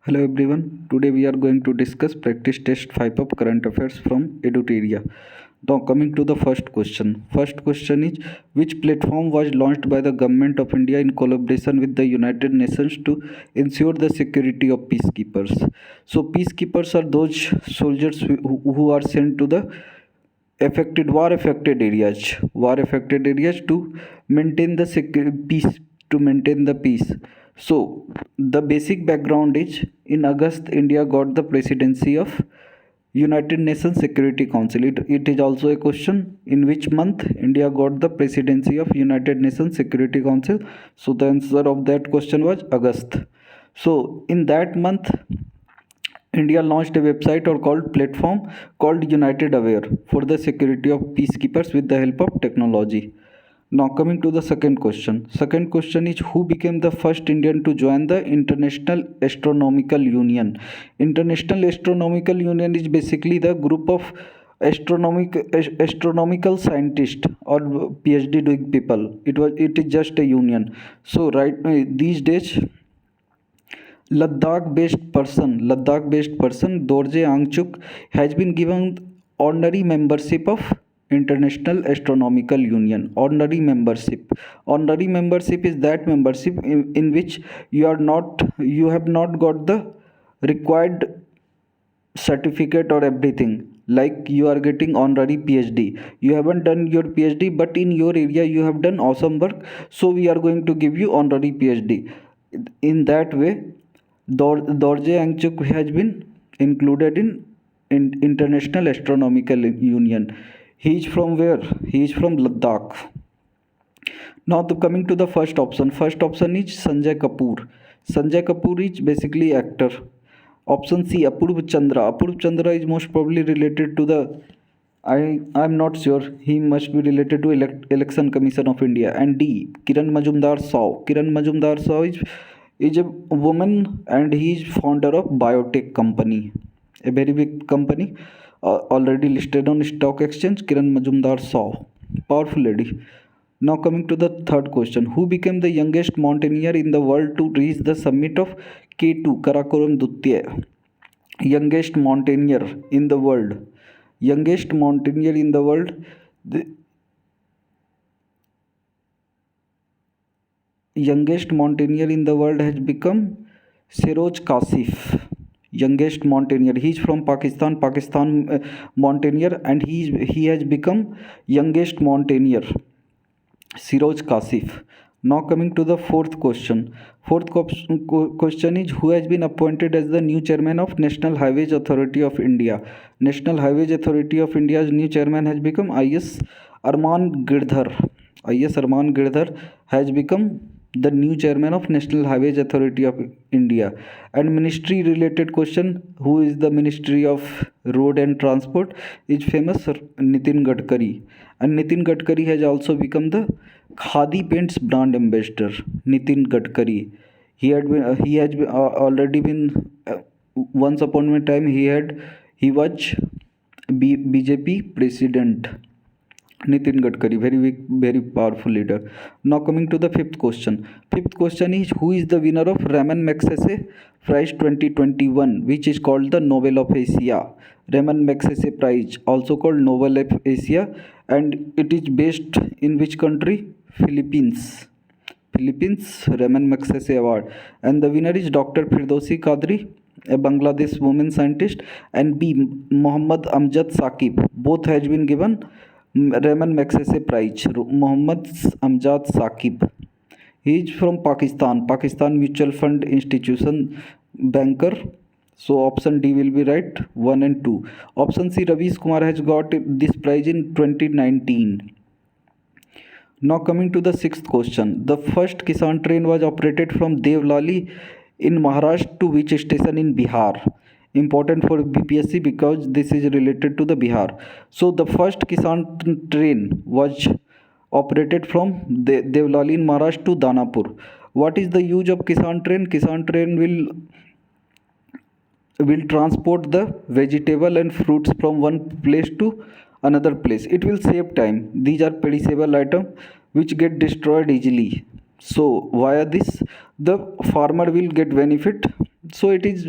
Hello everyone. Today we are going to discuss practice test 5 of current affairs from Eduteria. Now coming to the first question. First question is, which platform was launched by the government of India in collaboration with the United Nations to ensure the security of peacekeepers? So peacekeepers are those soldiers who are sent to the war affected areas to maintain the peace, to maintain the peace. So the basic background is, in August India got the presidency of United Nations Security Council. It is also a question, in which month India got the presidency of United Nations Security Council. So the answer of that question was August. So in that month India launched a website or called platform called United Aware for the security of peacekeepers with the help of technology. Now coming to the second question. Second question is, who became the first Indian to join the International Astronomical Union? International Astronomical Union is basically the group of astronomical scientists or PhD doing people. It is just a union. So right these days Ladakh-based person Dorje Angchuk has been given honorary membership of International Astronomical Union. Honorary membership. Honorary membership is that membership in which you have not got the required certificate or everything. Like you are getting honorary PhD. You haven't done your PhD, but in your area you have done awesome work. So we are going to give you honorary PhD. In that way, Dorje Angchuk has been included in International Astronomical Union. He is from where? He is from Ladakh. Now coming to the first option. First option is Sanjay Kapoor. Sanjay Kapoor is basically actor. Option C, Apurv Chandra. Apurv Chandra is most probably related to the I'm not sure. He must be related to Election Commission of India. And D, Kiran Majumdar Saw. Kiran Majumdar Saw is a woman and he is founder of biotech company, a very big company, already listed on stock exchange. Kiran Majumdar Saw, powerful lady. Now coming to the third question. Who became the youngest mountaineer in the world to reach the summit of K2, Karakoram Dutya? Youngest mountaineer in the world. Youngest mountaineer in the world. The youngest mountaineer in the world has become Siroj Kasif. Youngest mountaineer. He is from Pakistan mountaineer, and he has become youngest mountaineer. Siroj Kasif. Now coming to the fourth question. Question is, who has been appointed as the new chairman of National Highways Authority of India? National Highways Authority of India's new chairman has become I.S. Arman Girdhar. I.S. Arman Girdhar has become the new chairman of National Highways Authority of India. And ministry related question, who is the Ministry of Road and Transport, is famous Nitin Gadkari. And Nitin Gadkari has also become the Khadi Paints brand ambassador. Nitin Gadkari. He has been, already been once upon a time he was BJP president. Nitin Gadkari, very powerful leader. Now coming to the fifth question. Fifth question is, who is the winner of Raman Magsaysay Prize 2021, which is called the Nobel of Asia. Raman Magsaysay Prize, also called Nobel of Asia, and it is based in which country? Philippines. Philippines Raman Magsaysay Award, and the winner is Dr. Firdausi Qadri, a Bangladesh woman scientist, and B. Muhammad Amjad Saqib. Both has been given Raman Magsaysay Prize. Muhammad Amjad Saqib. He is from Pakistan Mutual Fund Institution banker. So option D will be right, 1 and 2. Option C, Ravish Kumar has got this prize in 2019. Now coming to the sixth question. The first Kisan train was operated from Devlali in Maharashtra to which station in Bihar? Important for BPSC because this is related to the Bihar. So the first Kisan train was operated from Devlali in Maharashtra to Danapur. What is the use of Kisan train? Kisan train will transport the vegetable and fruits from one place to another place. It will save time. These are perishable items which get destroyed easily. So via this, the farmer will get benefit. So it is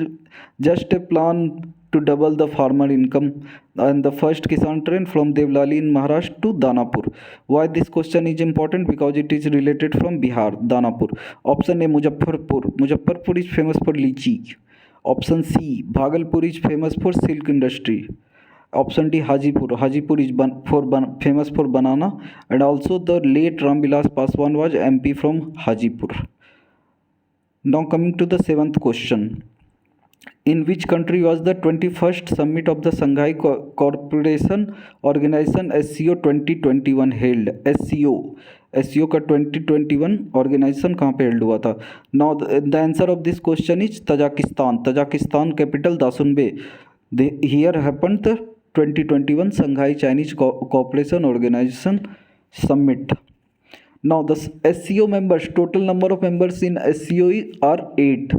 just a plan to double the farmer income, and the first Kisan train from Devlali in Maharashtra to Danapur. Why this question is important? Because it is related from Bihar, Danapur. Option A, Muzaffarpur. Muzaffarpur is famous for lychee. Option C, Bhagalpur is famous for silk industry. Option D, Hajipur. Hajipur is famous for banana, and also the late Ramvilas Paswan was MP from Hajipur. Now coming to the seventh question. In which country was the 21st summit of the Shanghai Cooperation Organization SCO 2021 held? SCO का 2021 organisation कहाँ पे held हुआ था? Now the answer of this question is Tajikistan capital Dushanbe. Here happened the 2021 Shanghai Chinese Cooperation Organization Summit. Now the SCO members, total number of members in SCO are 8.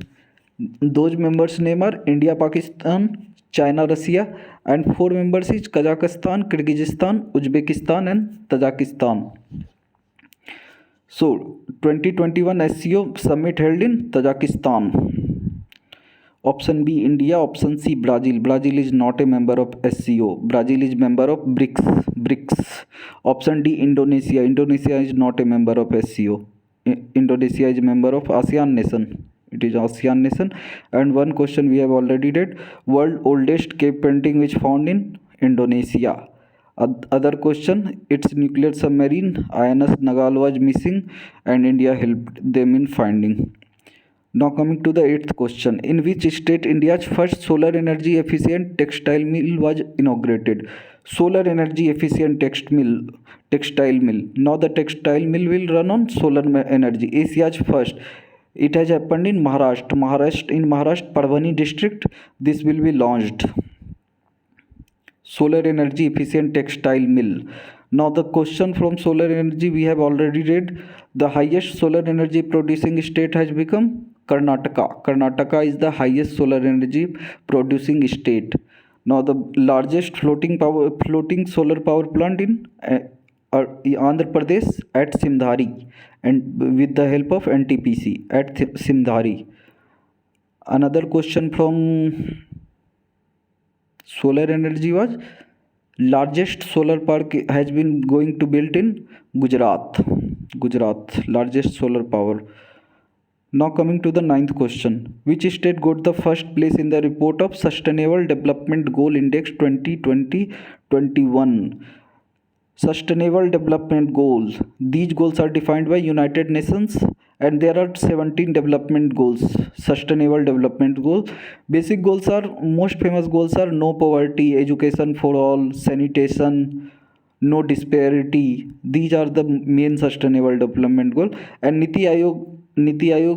Those members name are India, Pakistan, China, Russia, and 4 members is Kazakhstan, Kyrgyzstan, Uzbekistan, and Tajikistan. So 2021 SCO summit held in Tajikistan. Option B, India. Option C, Brazil. Brazil is not a member of SCO. Brazil is member of BRICS. Option D, Indonesia. Indonesia is not a member of SCO. Indonesia is a member of ASEAN nation. It is ASEAN nation. And one question we have already read. World oldest cave painting which found in Indonesia. Other question, its nuclear submarine INS Nagal was missing and India helped them in finding. Now coming to the 8th question. In which state India's first solar energy efficient textile mill was inaugurated? Solar energy efficient textile mill. Now the textile mill will run on solar energy. Asia's first. It has happened in Maharashtra, Parbhani district. This will be launched. Solar energy efficient textile mill. Now the question from solar energy we have already read. The highest solar energy producing state has become Karnataka. Karnataka is the highest solar energy producing state. Now the largest floating solar power plant in Andhra Pradesh at Simdhari, and with the help of NTPC at Simdhari. Another question from solar energy was largest solar park has been going to built in Gujarat. Largest solar power. Now coming to the 9th question. Which state got the first place in the report of Sustainable Development Goal Index 2020-21? Sustainable Development Goals. These goals are defined by United Nations, and there are 17 development goals. Sustainable Development Goals. Basic goals are, most famous goals are no poverty, education for all, sanitation, no disparity. These are the main sustainable development goal. And Niti Aayog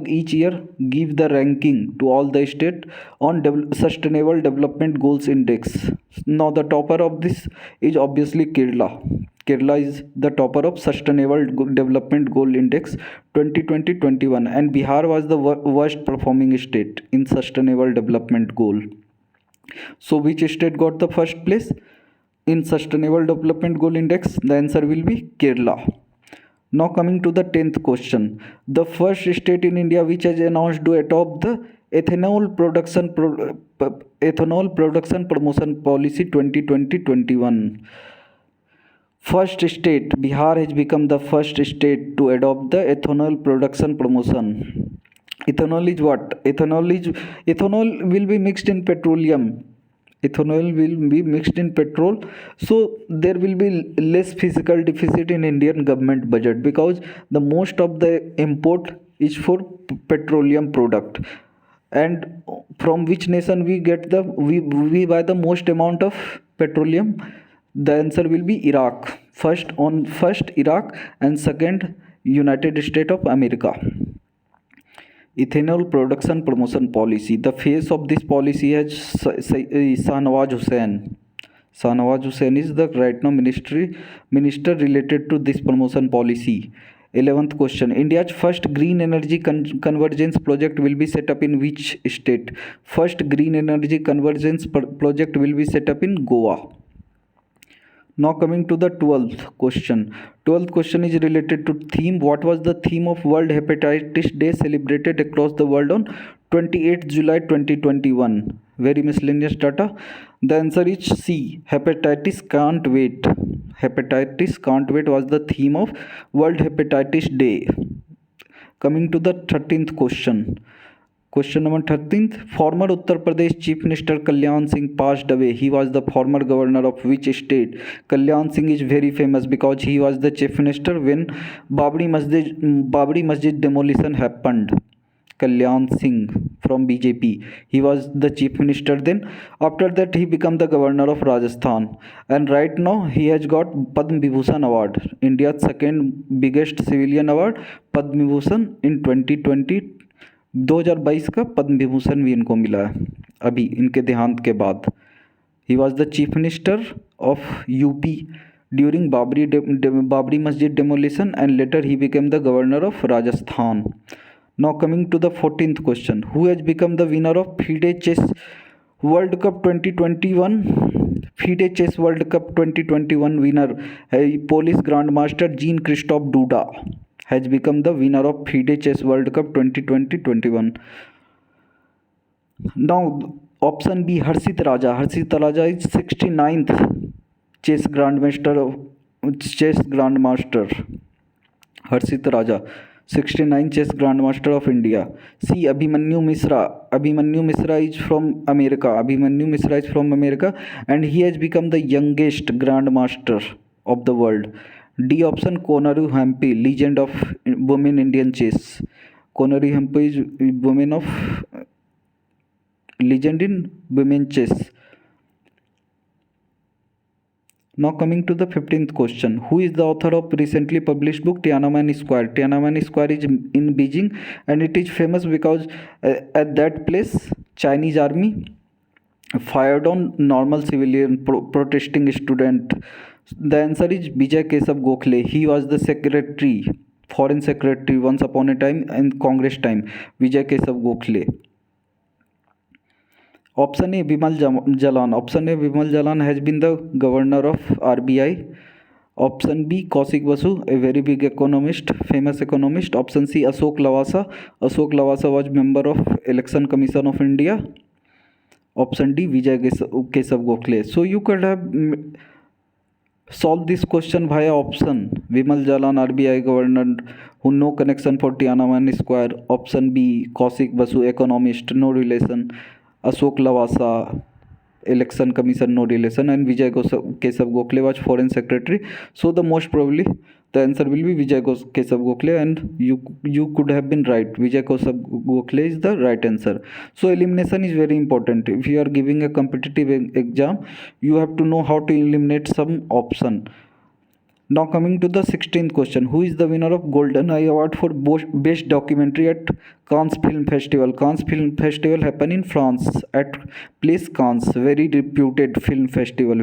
each year give the ranking to all the state on Sustainable Development Goals Index. Now the topper of this is obviously Kerala. Kerala is the topper of Sustainable Development Goal Index 2020-21, and Bihar was the worst performing state in Sustainable Development Goal. So which state got the first place in Sustainable Development Goal Index? The answer will be Kerala. Now coming to the 10th question. The first state in India which has announced to adopt the ethanol production promotion policy 2020-21. First state, Bihar has become the first state to adopt the ethanol production promotion. Ethanol is what? Ethanol will be mixed in petroleum. Ethanol will be mixed in petrol, so there will be less physical deficit in Indian government budget, because the most of the import is for petroleum product. And from which nation we get we buy the most amount of petroleum? The answer will be Iraq. First Iraq, and second United States of America. Ethanol production promotion policy. The face of this policy is Shahnawaz Hussain. Shahnawaz Hussain is the right now minister related to this promotion policy. 11th question. India's first green energy convergence project will be set up in which state? First green energy convergence project will be set up in Goa. Now coming to the 12th question. 12th question is related to theme. What was the theme of World Hepatitis Day celebrated across the world on 28th July 2021. Very miscellaneous data. The answer is C. Hepatitis can't wait. Hepatitis can't wait was the theme of World Hepatitis Day. Coming to the 13th question. Question number 13th. Former Uttar Pradesh Chief Minister Kalyan Singh passed away. He was the former governor of which state? Kalyan Singh is very famous because he was the Chief Minister when Babri Masjid demolition happened. Kalyan Singh from BJP. He was the Chief Minister then. After that, he became the Governor of Rajasthan. And right now, he has got Padma Vibhushan Award, India's second biggest civilian award. Padma Vibhushan in 2020 2022 का पद्म विभूषण भी इनको मिला है अभी इनके देहांत के बाद. He was the chief minister of UP during Babri Masjid demolition and later he became the governor of Rajasthan. Now coming to the 14th question. Who has become the winner of FIDE chess world cup 2021? FIDE chess world cup 2021 winner है Polish grand master Jan Krzysztof Duda has become the winner of FIDE Chess World Cup 2020-21. Now option B, Harshit Raja. Harshit Raja is 69th chess grandmaster. Harshit Raja 69th chess grandmaster of India. C, Abhimanyu Mishra. Abhimanyu Mishra is from America and he has become the youngest grandmaster of the world. D option, Konaru Hampi, legend of women Indian chess. Konaru Hampi is women of legend in women chess. Now coming to the 15th question. Who is the author of recently published book Tiananmen Square? Tiananmen Square is in Beijing and it is famous because at that place Chinese army fired on normal civilian protesting student. The answer is Vijay Keshav Gokhale. He was the foreign secretary once upon a time in Congress time. Vijay Keshav Gokhale. Option A, Bimal Jalan. Option A, Bimal Jalan has been the governor of RBI. Option B, Kaushik Basu, a very big economist, famous economist. Option C, Ashok Lavasa. Ashok Lavasa was member of Election Commission of India. Option D, Vijay Keshav Gokhale. So you could have solve this question via option. Bimal Jalan, RBI governor, who no connection for Tiananmen Square. Option B, Kaushik Basu, economist, no relation. Ashok Lavasa, election commission, no relation. And Vijay Keshav Gokhale was foreign secretary. So the most probably the answer will be Vijay Keshav Gokhale, and you could have been right. Vijay Keshav Gokhale is the right answer. So elimination is very important. If you are giving a competitive exam, you have to know how to eliminate some option. Now coming to the 16th question. Who is the winner of Golden Eye Award for Best Documentary at Cannes Film Festival? Cannes Film Festival happen in France at Place Cannes, very reputed film festival.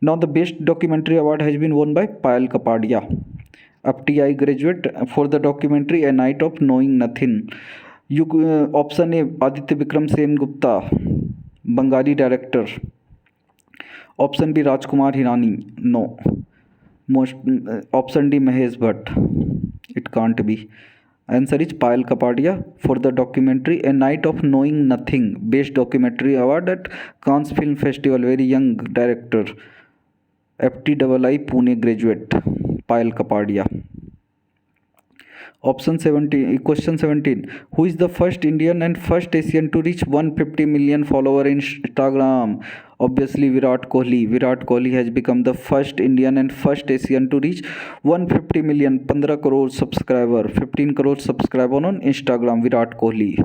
Now the Best Documentary Award has been won by Payal Kapadia, FTI graduate, for the documentary A Night of Knowing Nothing. Option A, Aditya Vikram Sen Gupta, Bengali director. Option B, Rajkumar Hirani. No. Option D, Mahesh Bhatt. It can't be. Answer is Payal Kapadia for the documentary A Night of Knowing Nothing, Best Documentary Award at Cannes Film Festival. Very young director, FTII Pune graduate, Payal Kapadia. Option 17, question 17. Who is the first Indian and first Asian to reach 150 million follower in Instagram? Obviously Virat Kohli. Virat Kohli has become the first Indian and first Asian to reach 150 million, 15 crore subscriber, 15 crore subscriber on Instagram, Virat Kohli.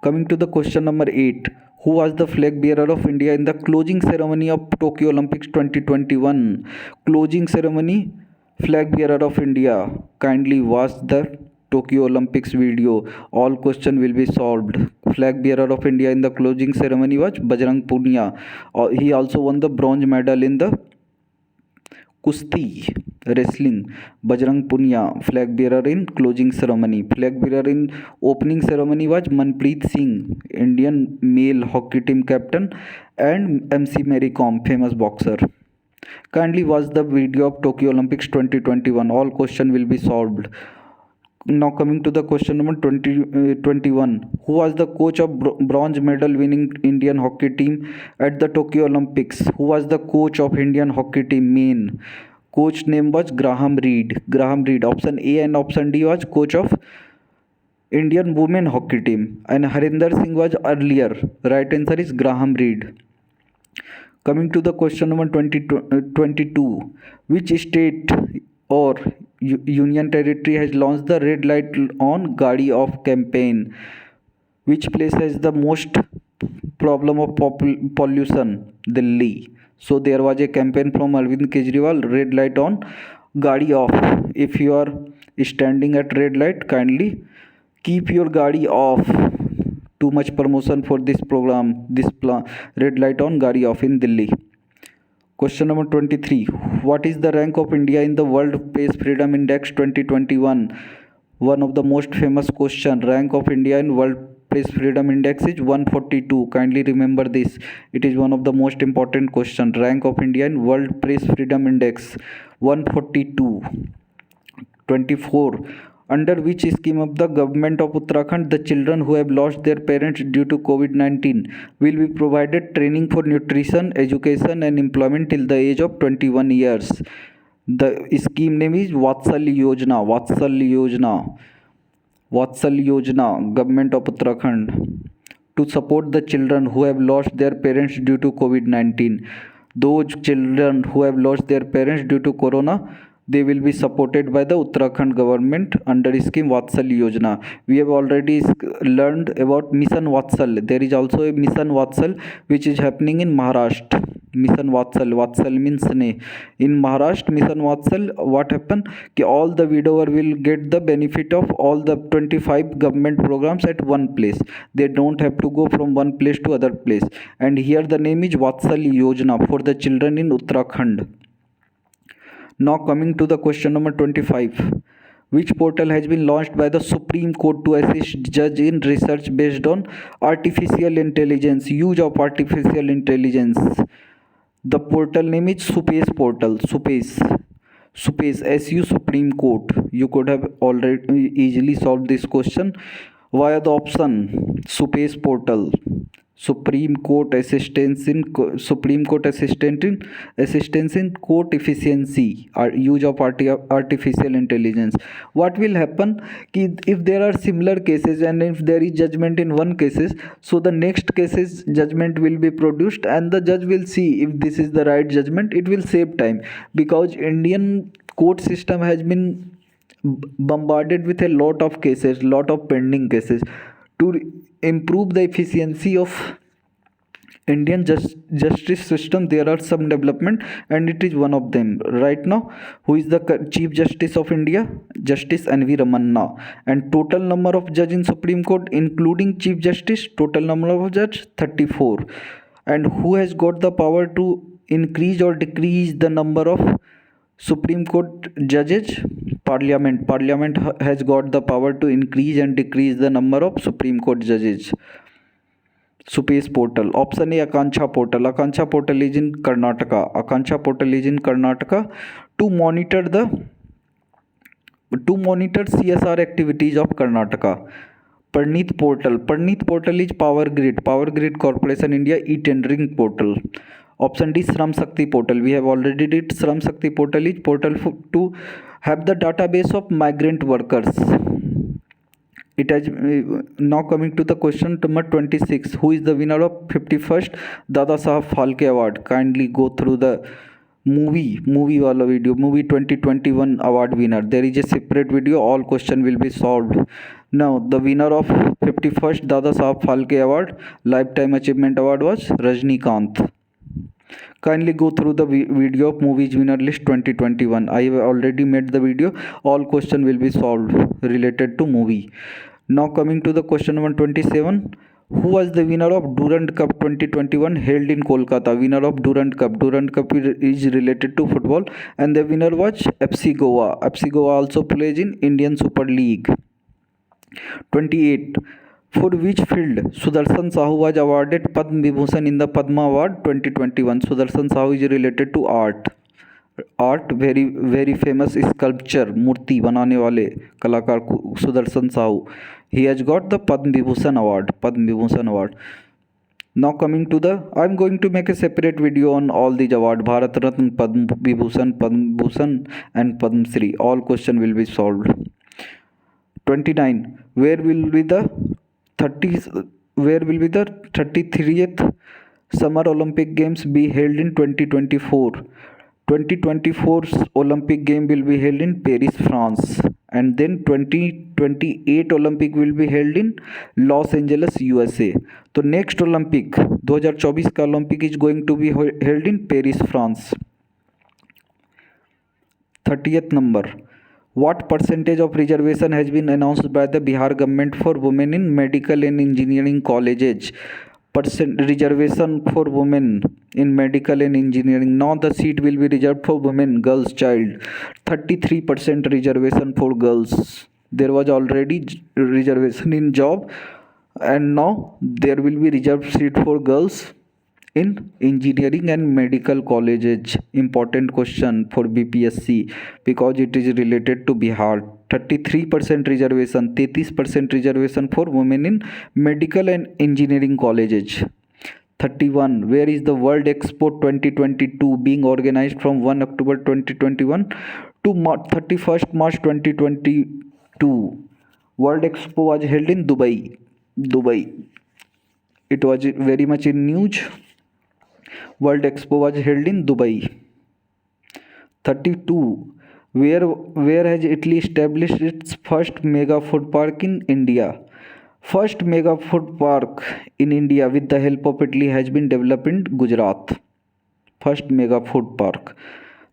Coming to the question number 8. Who was the flag bearer of India in the closing ceremony of Tokyo Olympics 2021? Closing ceremony, flag bearer of India. Kindly watch the Tokyo Olympics video. All question will be solved. Flag bearer of India in the closing ceremony was Bajrang Punia. He also won the bronze medal in the Kushti wrestling. Bajrang Punia, flag bearer in closing ceremony. Flag bearer in opening ceremony was Manpreet Singh, Indian male hockey team captain, and MC Mary Kom, famous boxer. Kindly watch the video of Tokyo Olympics 2021. All question will be solved. Now coming to the question number 21. Who was the coach of bronze medal winning Indian hockey team at the Tokyo Olympics? Who was the coach of Indian hockey team? Main coach name was Graham Reed. Graham Reed. Option A and option D was coach of Indian women hockey team, and Harinder Singh was earlier. Right answer is Graham Reed. Coming to the question number 22. Which state or union territory has launched the red light on Gadi Off campaign? Which place has the most problem of pollution? Delhi. So there was a campaign from Arvind Kejriwal, red light on, Gadi off. If you are standing at red light, kindly keep your Gadi off. Too much promotion for this program, red light on, Gadi off in Delhi. Question number 23. What is the rank of India in the World Press Freedom Index 2021? One of the most famous question. Rank of India in World Press Freedom Index is 142. Kindly remember this. It is one of the most important question. Rank of India in World Press Freedom Index 142. 24. Under which scheme of the government of Uttarakhand, the children who have lost their parents due to COVID-19 will be provided training for nutrition, education and employment till the age of 21 years. The scheme name is Vatsalya Yojana. Vatsalya Yojana. Vatsalya Yojana, government of Uttarakhand, to support the children who have lost their parents due to COVID-19. Those children who have lost their parents due to corona, they will be supported by the Uttarakhand government under scheme Vatsalya Yojana. We have already learned about Mission Vatsal. There is also a Mission Vatsal which is happening in Maharashtra. Mission Vatsal. Vatsal means sneh. In Maharashtra, Mission Vatsal, what happened? Ki all the widower will get the benefit of all the 25 government programs at one place. They don't have to go from one place to other place. And here the name is Vatsalya Yojana for the children in Uttarakhand. Now coming to the question number 25. Which portal has been launched by the Supreme Court to assist judge in research based on artificial intelligence, use of artificial intelligence? The portal name is Supace portal. Supace SU Supreme Court. You could have already easily solved this question via the option Supace portal. Supreme Court assistance in court efficiency or use of artificial intelligence. What will happen if there are similar cases and if there is judgment in one cases, so the next cases judgment will be produced and the judge will see if this is the right judgment. It will save time because Indian court system has been bombarded with a lot of cases, lot of pending cases. To improve the efficiency of Indian justice system, there are some development and it is one of them. Right now, who is the Chief Justice of India? Justice N.V. Ramanna. And total number of judge in Supreme Court, including Chief Justice, total number of judge 34. And who has got the power to increase or decrease the number of Supreme Court judges? Parliament. Parliament has got the power to increase and decrease the number of Supreme Court judges. Supace portal. Option A, Akanksha portal. Akanksha portal is in Karnataka. Akanksha portal is in Karnataka to monitor CSR activities of Karnataka. Parneet portal. Parneet portal is Power Grid. Power Grid Corporation India e-tendering portal. Option D, Shram Shakti portal. We have already did Shram Shakti portal is portal to have the database of migrant workers. It has now coming to the question number 26. Who is the winner of 51st Dada Sahab Phalke Award? Kindly go through the movie wala video, movie 2021 award winner. There is a separate video, all question will be solved. Now the winner of 51st Dada Sahab Phalke Award Lifetime Achievement Award was Rajnikant. Kindly go through the video of movies winner list 2021. I have already made the video. All question will be solved related to movie. Now coming to the question number 27. Who was the winner of Durand Cup 2021 held in Kolkata? Winner of Durand Cup. Durand Cup is related to football and the winner was FC Goa. FC Goa also plays in Indian Super League. 28. For which field Sudarshan Sahu was awarded Padma Vibhushan in the Padma Award 2021? Sudarshan Sahu is related to art. Art, very very famous sculpture, मूर्ति बनाने वाले कलाकार Sudarshan Sahu, he has got the Padma Vibhushan award, Padma Vibhushan award. Now coming to the, I am going to make a separate video on all these awards, Bharat Ratna, Padma Bhushan and Padma Shri. All question will be solved. 29. Thirty where will be the 33th Summer Olympic Games be held in 2024? 2024 Olympic game will be held in Paris, France, and then 2028 Olympic will be held in Los Angeles, USA. तो next Olympic 2024 का Olympic is going to be held in Paris, France. 30th number. What percentage of reservation has been announced by the Bihar government for women in medical and engineering colleges? Reservation for women in medical and engineering. Now the seat will be reserved for women, girls, child. 33% reservation for girls. There was already reservation in job, and now there will be reserved seat for girls in engineering and medical colleges. Important question for BPSC because it is related to Bihar. 33% reservation, 33% reservation for women in medical and engineering colleges. 31. Where is the World Expo 2022 being organized from 1 October 2021 to 31st March 2022? World Expo was held in Dubai. It was very much in news. World Expo was held in Dubai. 32. Where has Italy established its first mega food park in India? First mega food park in India with the help of Italy has been developed in Gujarat. First mega food park.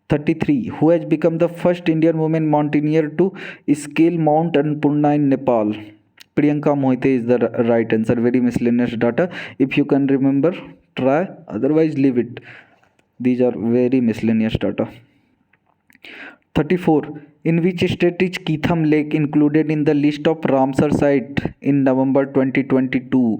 33. Who has become the first Indian woman mountaineer to scale Mount Annapurna in Nepal? Priyanka Mohite is the right answer. Very miscellaneous data. If you can remember, try. Otherwise, leave it. These are very miscellaneous data. 34. In which state is Keetham Lake included in the list of Ramsar sites in November 2022?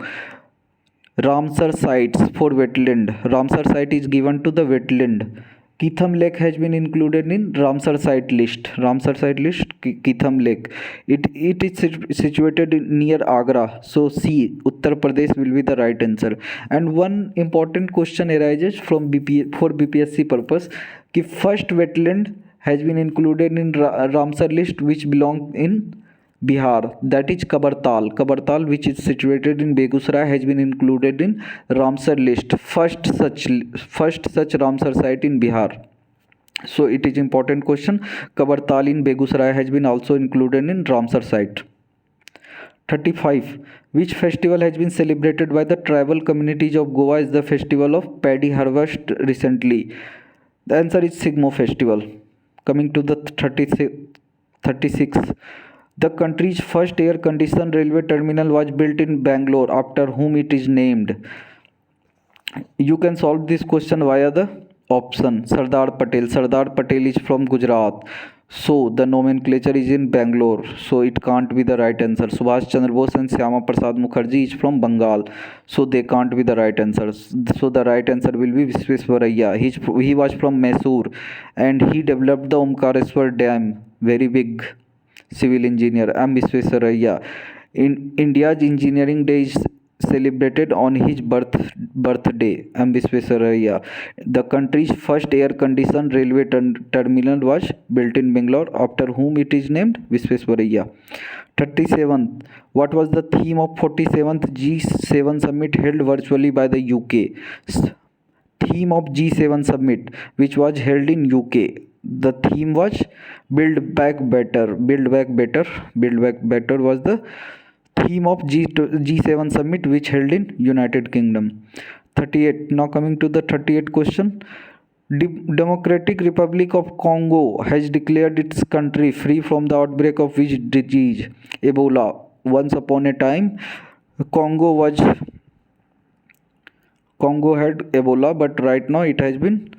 Ramsar sites for wetland. Ramsar site is given to the wetland. Keetham Lake has been included in Ramsar site list. Ramsar site list, Keetham Lake. It is situated near Agra. So C, Uttar Pradesh will be the right answer. And one important question arises from for BPSC purpose. कि first wetland has been included in Ramsar list which belong in Bihar, that is Kabartal. Kabartal, which is situated in Begusrai, has been included in Ramsar list. First such Ramsar site in Bihar. So it is important question. Kabartal in Begusrai has been also included in Ramsar site. 35. Which festival has been celebrated by the tribal communities of Goa as the festival of paddy harvest recently? The answer is Sigmo festival. Coming to the 36. The country's first air-conditioned railway terminal was built in Bangalore, after whom it is named. You can solve this question via the option. Sardar Patel. Sardar Patel is from Gujarat. So the nomenclature is in Bangalore. So it can't be the right answer. Subhash Chandra Bose and Syama Prasad Mukherjee is from Bengal. So they can't be the right answers. So the right answer will be Visvesvaraya. He was from Mysore and he developed the Omkareshwar Dam. Very big civil engineer. M. Visvesvaraya. In India's Engineering Day is celebrated on his birthday. M. Visvesvaraya. The country's first air-conditioned railway terminal was built in Bangalore, after whom it is named Visvesvaraya. 37. What was the theme of 47th G7 summit held virtually by the UK? Theme of G7 summit, which was held in UK. The theme was Build Back Better. Build Back Better. Build Back Better was the theme of G7 summit which held in United Kingdom. 38. Now coming to the 38 question. Democratic Republic of Congo has declared its country free from the outbreak of which disease? Ebola. Once upon a time, Congo had Ebola, but right now it has been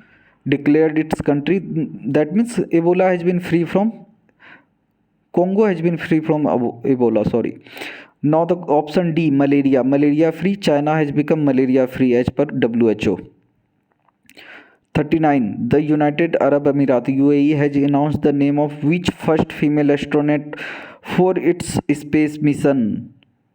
declared its country. That means Ebola has been free from Congo has been free from Ebola. Sorry. Now the option D, malaria free. China has become malaria free as per WHO. 39. The United Arab Emirates UAE has announced the name of which first female astronaut for its space mission?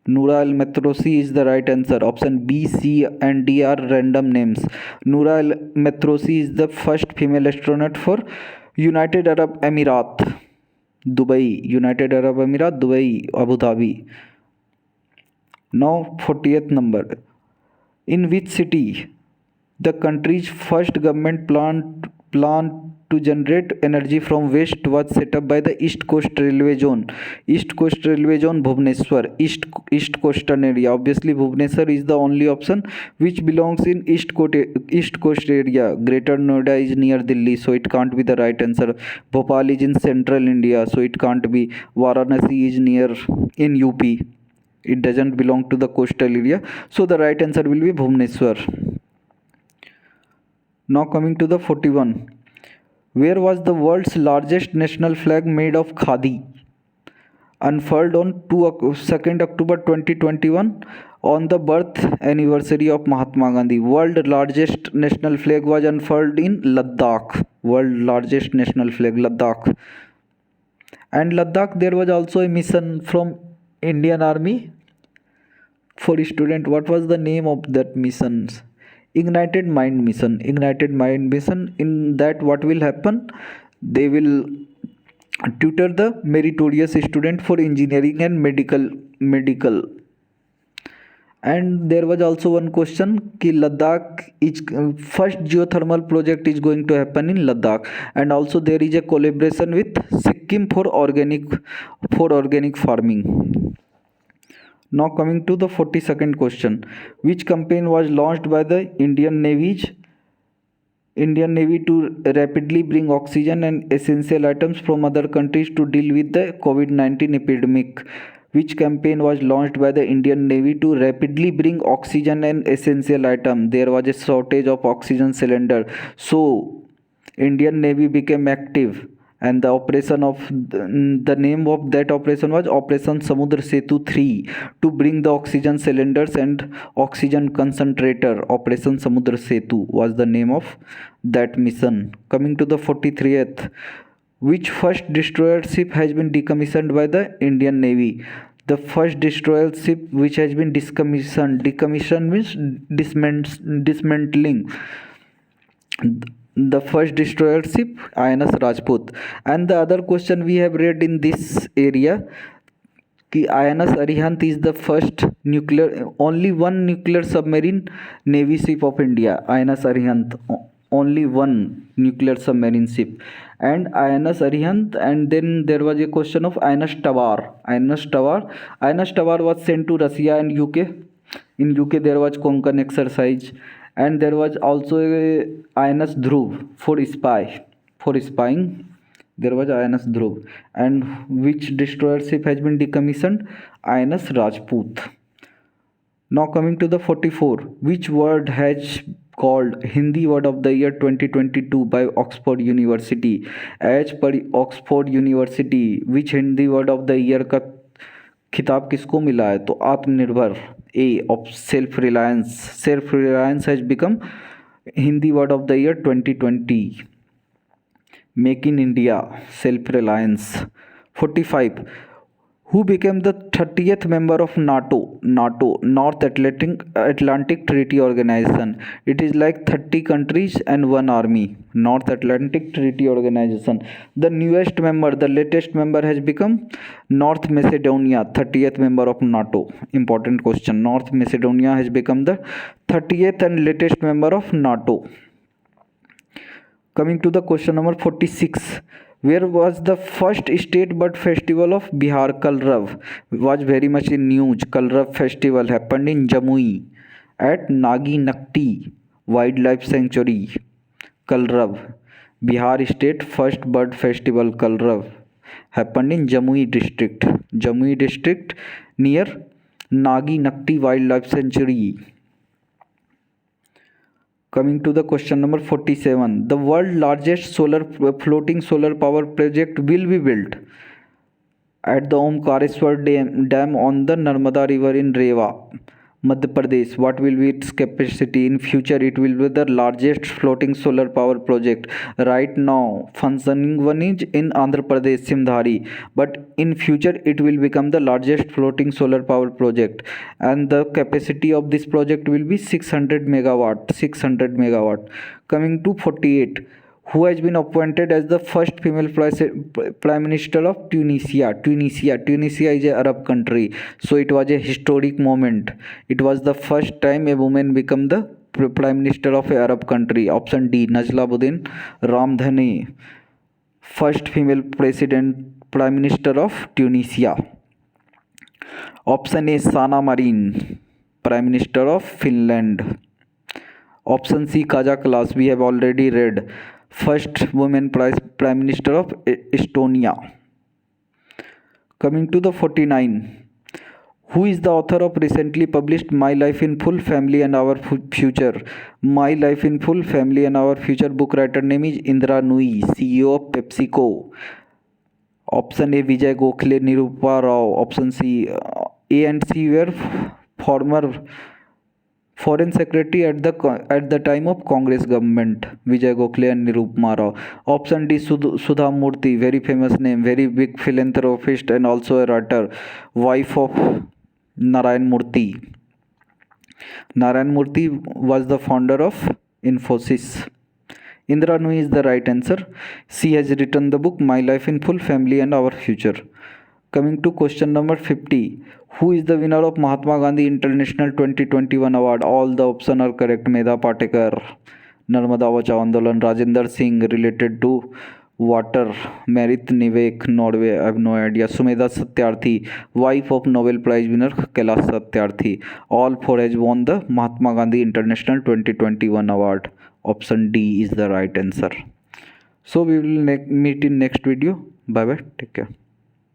Noura Al Matrosi is the right answer. Option B, C, and D are random names. Noura Al Matrosi is the first female astronaut for United Arab Emirates, Dubai. United Arab Emirates, Dubai, Abu Dhabi. Now 40th number. In which city the country's first government plant to generate energy from waste was set up by the East Coast Railway Zone? East Coast Railway Zone, Bhubaneswar. East Coastern area. Obviously, Bhubaneswar is the only option which belongs in East Coast area. Greater Noida is near Delhi, so it can't be the right answer. Bhopal is in central India, so it can't be. Varanasi is near in UP. It doesn't belong to the coastal area, so the right answer will be Bhubaneswar. Now coming to the 41. Where was the world's largest national flag made of khadi unfurled on 2nd October 2021 on the birth anniversary of Mahatma Gandhi? World largest national flag was unfurled in Ladakh. World largest national flag, Ladakh. And Ladakh, there was also a mission from Indian Army for student. What was the name of that mission? Ignited Mind Mission. Ignited Mind Mission. In that, what will happen? They will tutor the meritorious student for engineering and medical. And there was also one question कि Ladakh is first geothermal project is going to happen in Ladakh, and also there is a collaboration with Sikkim for organic farming. Now coming to the 42nd question. Which campaign was launched by the Indian Navy to rapidly bring oxygen and essential items from other countries to deal with the COVID-19 epidemic? Which campaign was launched by the Indian Navy to rapidly bring oxygen and essential items? There was a shortage of oxygen cylinder, so Indian Navy became active, and the operation of the name of that operation was Operation Samudra Setu 3 to bring the oxygen cylinders and oxygen concentrator. Operation Samudra Setu was the name of that mission. Coming to the 43th. Which first destroyer ship has been decommissioned by the Indian Navy? The first destroyer ship which has been decommissioned means dismantling. The first destroyer ship, INS Rajput. And the other question we have read in this area, कि INS Arihant is the first only one nuclear submarine navy ship of India. INS Arihant, only one nuclear submarine ship. And INS Arihant, and then there was a question of INS Tavar. INS Tavar was sent to Russia and UK. In UK there was Konkan exercise, and there was also a INS Dhruv for spying. There was INS Dhruv. And which destroyer ship has been decommissioned? INS Rajput. Now coming to the 44. Which word has called Hindi Word of the Year 2022 by Oxford University? As per Oxford University, which Hindi Word of the Year का खिताब किसको मिला है? तो आत्मनिर्भर, A of self-reliance has become Hindi Word of the Year 2020. Make in India, self-reliance. 45. Who became the 30th member of NATO, North Atlantic Treaty Organization? It is like 30 countries and one army. North Atlantic Treaty Organization. The newest member, the latest member has become North Macedonia, 30th member of NATO. Important question. North Macedonia has become the 30th and latest member of NATO. Coming to the question number 46. Where was the first state bird festival of Bihar? Kalrav was very much in news. Kalrav festival happened in Jamui at Nagi Nakti Wildlife Sanctuary. Kalrav, Bihar state first bird festival Kalrav happened in Jamui district. Jamui district near Nagi Nakti Wildlife Sanctuary. Coming to the question number 47. The world's largest floating solar power project will be built at the Omkareshwar Dam on the Narmada River in Rewa. Madhya Pradesh, what will be its capacity? In future, it will be the largest floating solar power project. Right now, functioning one is in Andhra Pradesh, Simdhari, but in future, it will become the largest floating solar power project. And the capacity of this project will be 600 megawatt. 600 megawatt. Coming to 48, who has been appointed as the first female prime minister of Tunisia. Tunisia is a Arab country, so it was a historic moment. It was the first time a woman became the prime minister of a Arab country. Option D, Najla Budin Ramdhani, first female prime minister of Tunisia. Option A, Sanna Marin, prime minister of Finland. Option C, Kaja Kallas, we have already read, first woman prime minister of Estonia. Coming to the 49, who is the author of recently published My Life in Full, Family and Our Future? My Life in Full, Family and Our Future book writer name is Indra Nooyi, CEO of PepsiCo. Option A, Vijay Gokhale, Nirupa Rao. Option C, A and C were former foreign secretary at the time of Congress government, Vijay Gokhale and Nirupama Rao. Option D, Sudha Murthy, very famous name, very big philanthropist and also a writer, wife of Narayan Murthy. Narayan Murthy was the founder of Infosys. Indra Nooyi is the right answer. She has written the book My Life in Full, Family and Our Future. Coming to question number 50, who is the winner of Mahatma Gandhi International 2021 award? All the options are correct. Medha Patekar, Narmada Bachao Andolan, Rajendra Singh related to water, Merit Nivek, Norway, I have no idea. Sumedha Satyarthi, wife of Nobel Prize winner Kailash Satyarthi. All four has won the Mahatma Gandhi International 2021 award. Option D is the right answer. So we will meet in next video. Bye bye. Take care.